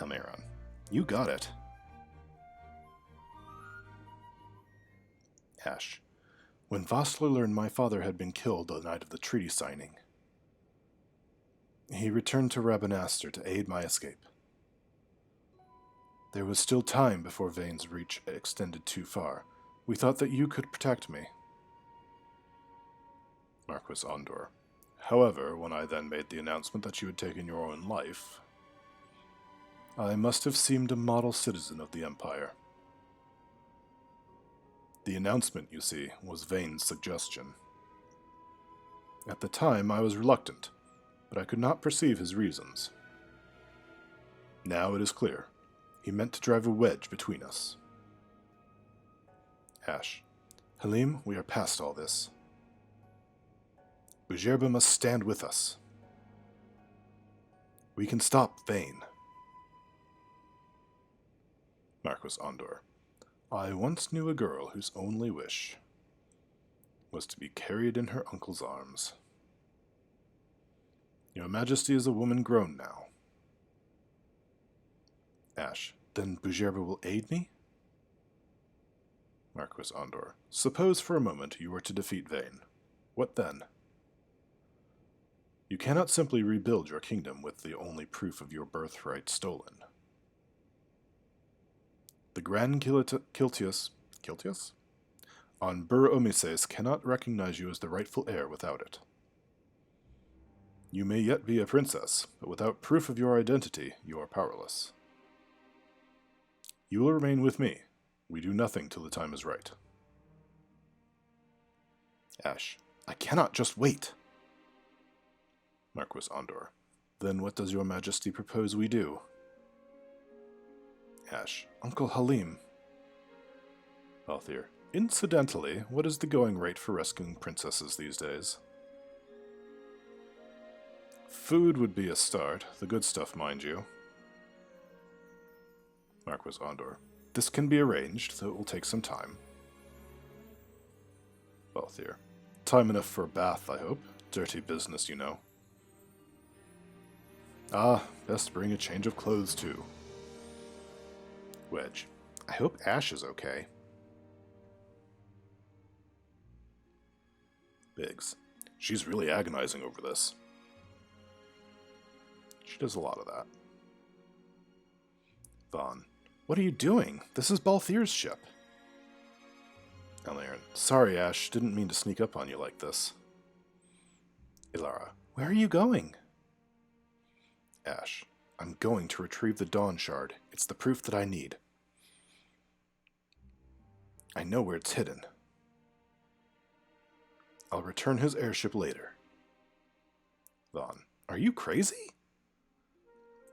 Almaeron. You got it. Ashe. When Vossler learned my father had been killed the night of the treaty signing, he returned to Rabanastre to aid my escape. There was still time before Vane's reach extended too far. We thought that you could protect me. Marquis Ondor. However, when I then made the announcement that you had taken your own life, I must have seemed a model citizen of the Empire. The announcement, you see, was Vane's suggestion. At the time, I was reluctant, but I could not perceive his reasons. Now it is clear. He meant to drive a wedge between us. Ashe. Halim, we are past all this. Bujerba must stand with us. We can stop Vane. Marquis Ondor. I once knew a girl whose only wish was to be carried in her uncle's arms. Your Majesty is a woman grown now. Ashe. Then Bujerba will aid me? Marquis Ondor. Suppose for a moment you were to defeat Vane. What then? You cannot simply rebuild your kingdom with the only proof of your birthright stolen. The Grand Kiltius on Bur Omises cannot recognize you as the rightful heir without it. You may yet be a princess, but without proof of your identity, you are powerless. You will remain with me. We do nothing till the time is right. Ashe. I cannot just wait. Marquis Ondor. Then what does your Majesty propose we do? Ashe. Uncle Halim. Balthier. Incidentally, what is the going rate for rescuing princesses these days? Food would be a start. The good stuff, mind you. Marquis Ondor. This can be arranged, though it will take some time. Balthier. Time enough for a bath, I hope. Dirty business, you know. Ah, best bring a change of clothes, too. Wedge. I hope Ashe is okay. Biggs. She's really agonizing over this. She does a lot of that. Vaughn. What are you doing? This is Balthier's ship. Almaeron. Sorry, Ashe. Didn't mean to sneak up on you like this. Ilara. Where are you going? Ashe. I'm going to retrieve the Dawn Shard. It's the proof that I need. I know where it's hidden. I'll return his airship later. Vaughn. Are you crazy?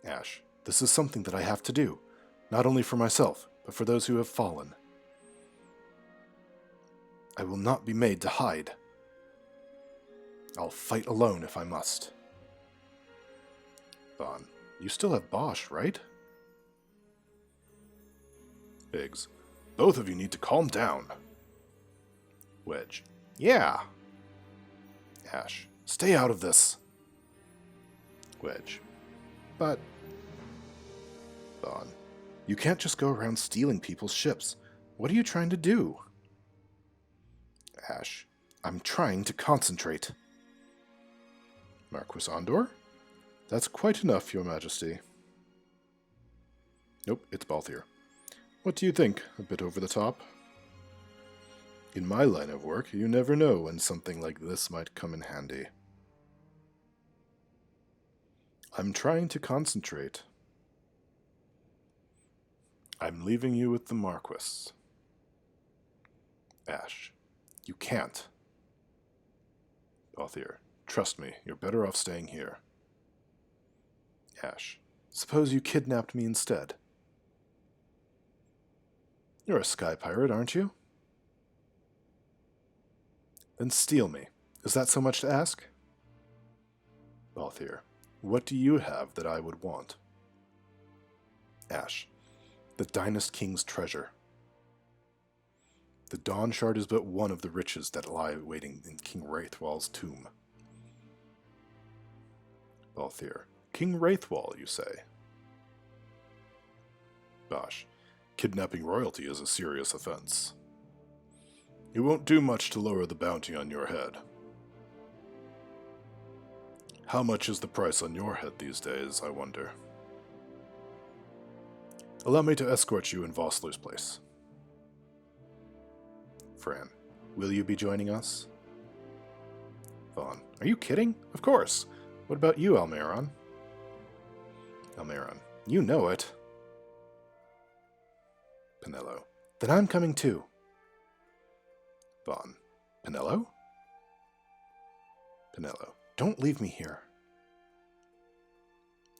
Ashe. This is something that I have to do. Not only for myself, but for those who have fallen. I will not be made to hide. I'll fight alone if I must. Vaughn. You still have Basch, right? Biggs. Both of you need to calm down. Wedge. Yeah. Ashe. Stay out of this. Wedge. But... Vaughn. You can't just go around stealing people's ships. What are you trying to do? Ashe. I'm trying to concentrate. Marquis Andor? That's quite enough, Your Majesty. Nope, it's Balthier. What do you think? A bit over the top? In my line of work, you never know when something like this might come in handy. I'm trying to concentrate. I'm leaving you with the Marquis. Ashe. You can't. Balthier. Trust me, you're better off staying here. Ashe. Suppose you kidnapped me instead. You're a sky pirate, aren't you? Then steal me. Is that so much to ask? Balthier. What do you have that I would want? Ashe. The Dynast King's treasure. The Dawn Shard is but one of the riches that lie waiting in King Wraithwall's tomb. Balthier. King Wraithwall, you say? Basch. Kidnapping royalty is a serious offense. It won't do much to lower the bounty on your head. How much is the price on your head these days, I wonder? Allow me to escort you in Vossler's place. Fran. Will you be joining us? Vaughn. Are you kidding? Of course. What about you, Almaeron? Almaeron. You know it. Penelo. Then I'm coming too. Vaughn. Penelo? Penelo. Don't leave me here.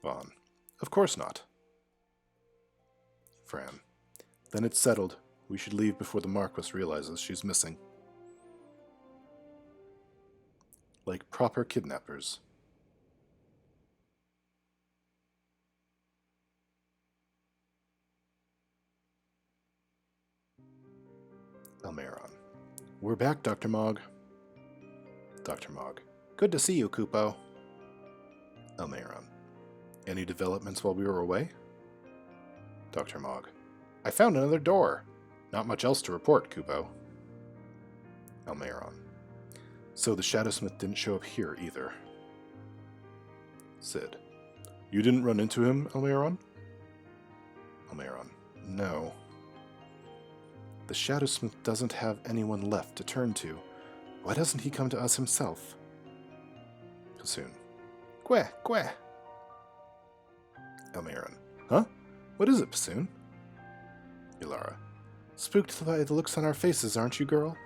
Vaughn. Of course not. Fran. Then it's settled. We should leave before the Marquis realizes she's missing. Like proper kidnappers. Almaeron. We're back, Dr. Mogg. Dr. Mogg. Good to see you, Kupo. Almaeron. Any developments while we were away? Dr. Mogg. I found another door. Not much else to report, Kupo. Almaeron. So the Shadowsmith didn't show up here either. Sid. You didn't run into him, Almaeron? Almaeron. No. The Shadowsmith doesn't have anyone left to turn to. Why doesn't he come to us himself? Passoon. Queh, queh. Almaeron. Huh? What is it, Passoon? Ilara. Spooked by the looks on our faces, aren't you, girl?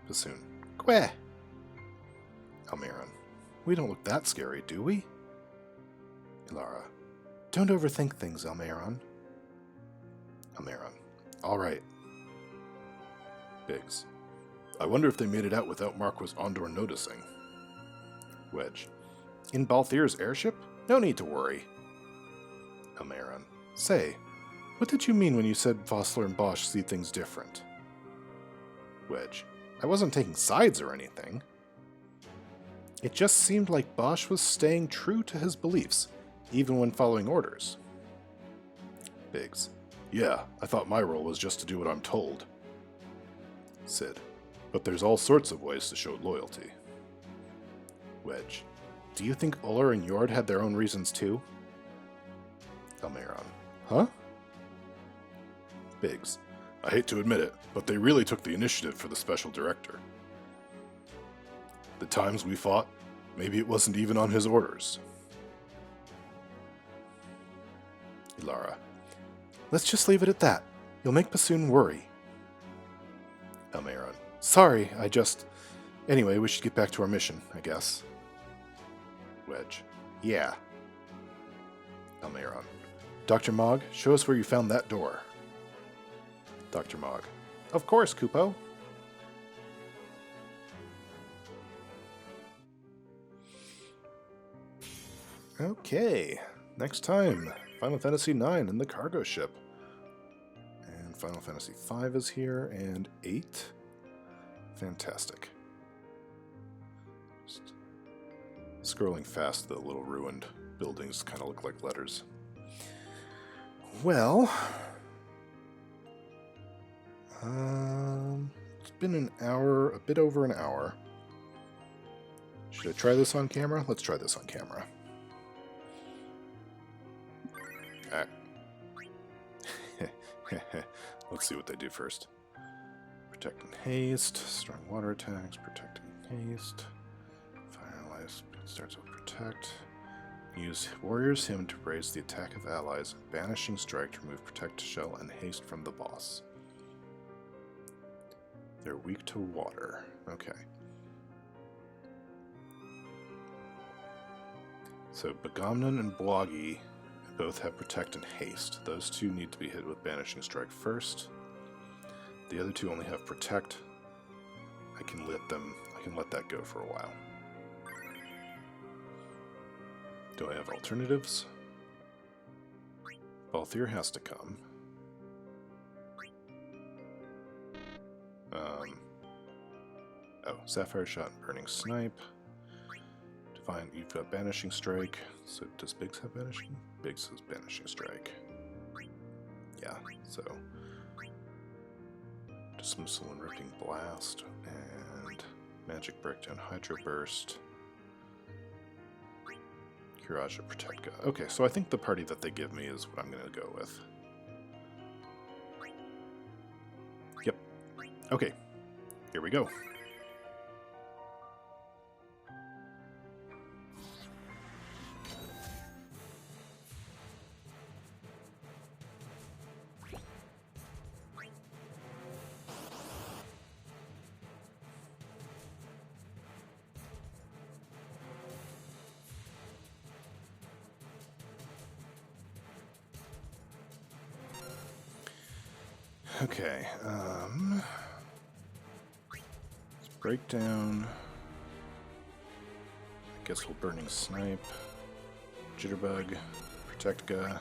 Passoon. Queh. Almaeron. We don't look that scary, do we? Ilara. Don't overthink things, Almaeron. Almaeron. All right. Biggs. I wonder if they made it out without Marquis Andor noticing. Wedge. In Balthier's airship? No need to worry. Almaeron. Say, what did you mean when you said Vossler and Basch see things different? Wedge. I wasn't taking sides or anything. It just seemed like Basch was staying true to his beliefs, even when following orders. Biggs. Yeah, I thought my role was just to do what I'm told. Sid. But there's all sorts of ways to show loyalty. Wedge. Do you think Uller and Jord had their own reasons too? Almaeron. Huh? Biggs. I hate to admit it, but they really took the initiative for the special director. The times we fought, maybe it wasn't even on his orders. Ilara. Let's just leave it at that. You'll make Bassoon worry. Almaeron. Sorry, Anyway, we should get back to our mission, I guess. Wedge. Yeah. Almaeron. Dr. Mogg, show us where you found that door. Dr. Mogg. Of course, Kupo. Okay, next time, Final Fantasy IX in the cargo ship. And Final Fantasy V is here, and 8. Fantastic. Just scrolling fast, the little ruined buildings kind of look like letters. Well, it's been an hour, a bit over an hour. Should I try this on camera? Let's try this on camera. Let's see what they do first. Protect and haste, strong water attacks, protect and haste. Fire allies starts with protect. Use Warrior's Hymn to raise the attack of allies, Banishing Strike to remove Protect Shell and haste from the boss. They're weak to water. Okay. So Begamnon and Bloggy both have Protect and Haste. Those two need to be hit with Banishing Strike first. The other two only have Protect. I can let that go for a while. Do I have alternatives? Balthier has to come. Sapphire Shot and Burning Snipe. Divine, you've got Banishing Strike. So does Biggs have Banishing? Biggs has Banishing Strike. Yeah, so Dismissal and Ripping Blast and Magic Breakdown, Hydro Burst, Kiraja Protectka. Okay, so I think the party that they give me is what I'm going to go with. Yep. Okay, here we go. Okay, let's break down. I guess we'll Burning Snipe, Jitterbug, Protectka,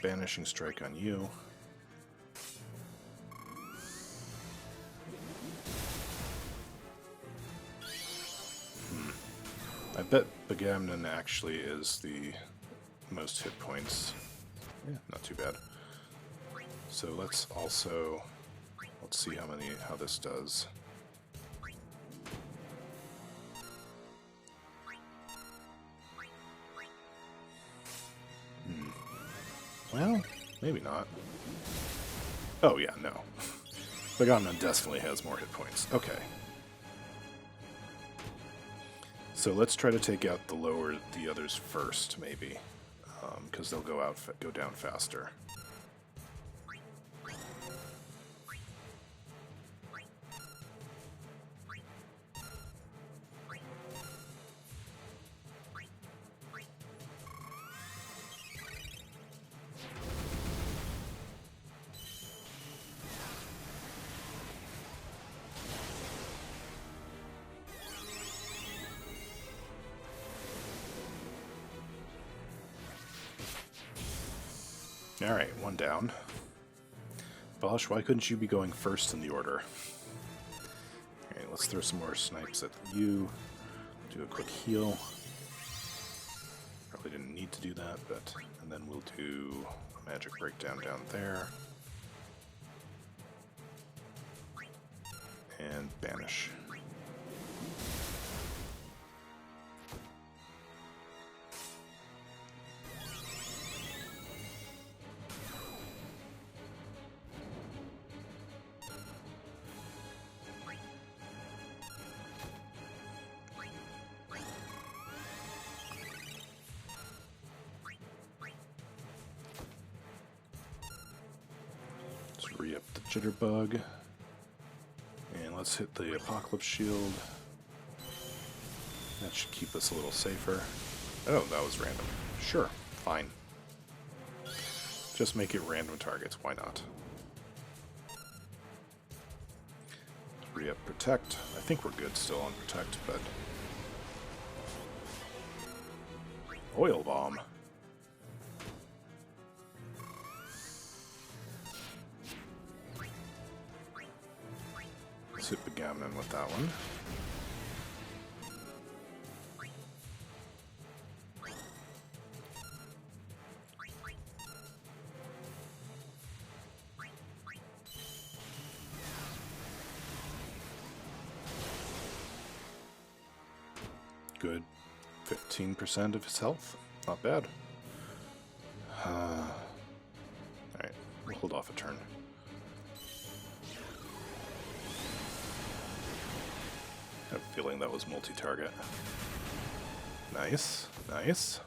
Banishing Strike on you. I bet Begamnon actually is the most hit points. Yeah, not too bad. So let's see how this does. Well, maybe not. Oh yeah, no. Begamnon definitely has more hit points. Okay. So let's try to take out the others first, maybe, because they'll go down faster. Alright, one down. Basch, why couldn't you be going first in the order? Alright, let's throw some more snipes at you. Do a quick heal. Probably didn't need to do that, but... And then we'll do a magic breakdown down there. And banish. Re-up the Jitterbug. And let's hit the Apocalypse Shield. That should keep us a little safer. Oh, that was random. Sure, fine. Just make it random targets, why not? Re-up Protect. I think we're good still on Protect, but... Oil Bomb. Let's hit Begamnon with that one. Good. 15% of his health. Not bad. Alright, we'll hold off a turn. I have a feeling that was multi-target. Nice, nice.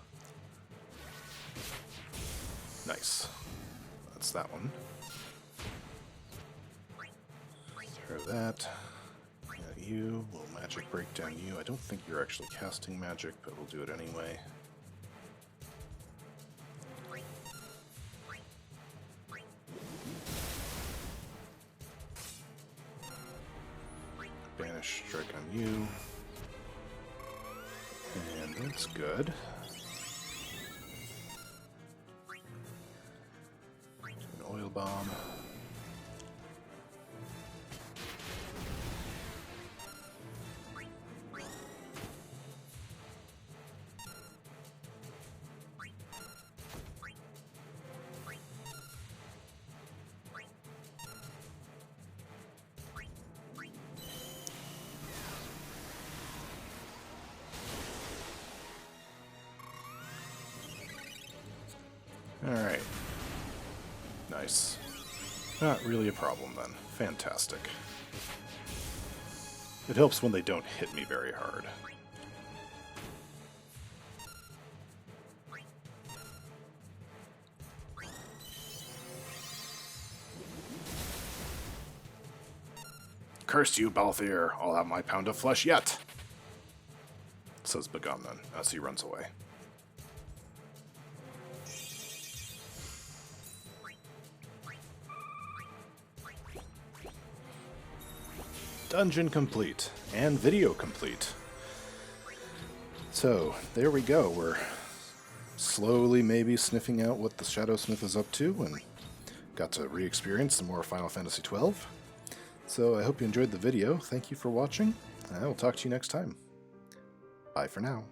Nice. That's that one. Throw that. You. We'll magic break down you. I don't think you're actually casting magic, but we'll do it anyway. Banish strike on you. And that's good. An oil bomb. Alright. Nice. Not really a problem then. Fantastic. It helps when they don't hit me very hard. Curse you, Balthier! I'll have my pound of flesh yet! Says Begamnon as he runs away. Dungeon complete, and video complete. So, there we go. We're slowly maybe sniffing out what the Shadowsmith is up to, and got to re-experience some more Final Fantasy XII. So I hope you enjoyed the video. Thank you for watching, and I will talk to you next time. Bye for now.